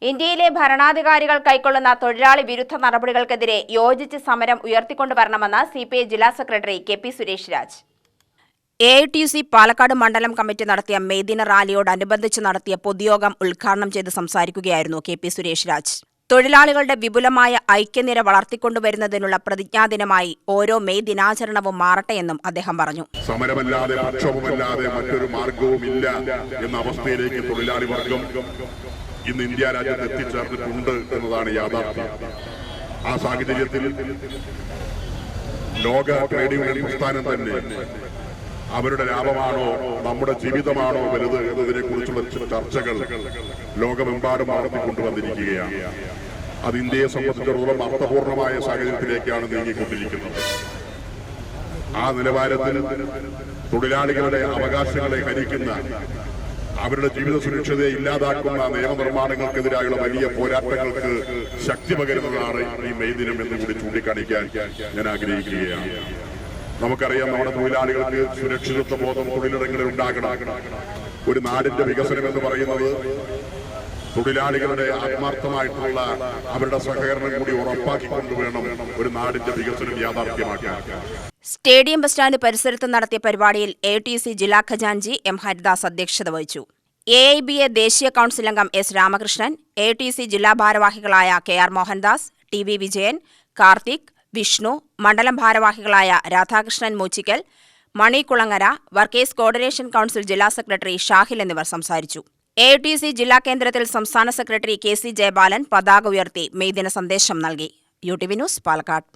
ഇന്ത്യയിലെ ഭരണാധികാരികൾ കൈക്കൊള്ളുന്ന തൊഴിലാളി വിരുദ്ധ നടപടികൾക്കെതിരെ യോജിച്ച് സമരം ഉയർത്തിക്കൊണ്ടുവരണമെന്ന് സിപിഐ ജില്ലാ secretary K P. Suresh Raj. AITUC Palakkad മണ്ഡലം കമ്മിറ്റി നടത്തിയ മെയ്ദിന റാലിയോടനുബന്ധിച്ച് നടത്തിയ പൊതുയോഗം ഉദ്ഘാടനം ചെയ്ത് സംസാരിക്കുകയായിരുന്നു കെ.പി. സുരേഷ് രാജ്. തൊഴിലാളികളുടെ വിപുലമായ ഐക്യനിര വളർത്തിക്കൊണ്ടുവരുന്നതിനുള്ള പ്രതിജ്ഞാദിനമായി ഓരോ മെയ് ദിനാചരണവും മാറട്ടെയെന്നും അദ്ദേഹം പറഞ്ഞു. സമരമല്ലാതെ പ്രക്ഷോഭമല്ലാതെ മറ്റൊരു മാർഗവുമില്ല എന്ന അവസ്ഥയിലേക്ക് തൊഴിലാളി വർഗം ഇന്ന് ഇന്ത്യ രാജ്യത്ത് എത്തിച്ചേർന്നിട്ടുണ്ട് എന്നതാണ് യാഥാർത്ഥ്യം. ആ സാഹചര്യത്തിൽ ലോക ട്രേഡ് യൂണിയൻ പ്രസ്ഥാനം തന്നെ അവരുടെ ലാഭമാണോ നമ്മുടെ ജീവിതമാണോ വലുത് എന്നതിനെ കുറിച്ചുള്ള ചർച്ചകൾ ലോകമെമ്പാടും നടത്തിക്കൊണ്ടുവന്നിരിക്കുകയാണ്. അത് ഇന്ത്യയെ സംബന്ധിച്ചിടത്തോളം അർത്ഥപൂർണമായ സാഹചര്യത്തിലേക്കാണ് നീങ്ങിക്കൊണ്ടിരിക്കുന്നത്. ആ നിലവാരത്തിൽ തൊഴിലാളികളുടെ അവകാശങ്ങളെ ഹനിക്കുന്ന, അവരുടെ ജീവിത സുരക്ഷതയെ ഇല്ലാതാക്കുന്ന നിയമനിർമ്മാണങ്ങൾക്കെതിരായുള്ള വലിയ പോരാട്ടങ്ങൾക്ക് ശക്തി പകരുന്നതാണ് ഈ മെയ് ദിനം എന്ന് കൂടി ചൂണ്ടിക്കാണിക്കാൻ ഞാൻ ആഗ്രഹിക്കുകയാണ്. നമുക്കറിയാം, നമ്മുടെ തൊഴിലാളികൾക്ക് സുരക്ഷിതത്വ ബോധം തൊഴിലിടങ്ങളിൽ ഉണ്ടാകണം. ഒരു നാടിന്റെ വികസനം എന്ന് പറയുന്നത് തൊഴിലാളികളുടെ ആത്മാർത്ഥമായിട്ടുള്ള അവരുടെ സഹകരണം കൂടി ഉറപ്പാക്കിക്കൊണ്ട് വേണം ഒരു നാടിന്റെ വികസനം യാഥാർത്ഥ്യമാക്കാൻ. സ്റ്റേഡിയം ബസ് സ്റ്റാൻഡ് പരിസരത്ത് നടത്തിയ പരിപാടിയിൽ AITUC ജില്ലാ ഖജാൻജി M. ഹരിദാസ് അധ്യക്ഷത വഹിച്ചു. AIBA ദേശീയ കൌൺസിൽ അംഗം S. രാമകൃഷ്ണൻ, AITUC ജില്ലാ ഭാരവാഹികളായ KR മോഹൻദാസ്, TV വിജയൻ, കാർത്തിക്, വിഷ്ണു, മണ്ഡലം ഭാരവാഹികളായ രാധാകൃഷ്ണൻ മൂച്ചിക്കൽ, മണി കുളങ്ങര, വർക്കേഴ്സ് കോർഡിനേഷൻ കൌൺസിൽ ജില്ലാ സെക്രട്ടറി ഷാഹിൽ എന്നിവർ സംസാരിച്ചു. AITUC ജില്ലാ കേന്ദ്രത്തിൽ സംസ്ഥാന സെക്രട്ടറി KC ജയബാലൻ പതാക ഉയർത്തി മെയ്ദിന സന്ദേശം നൽകി. UTV news, Palakkad.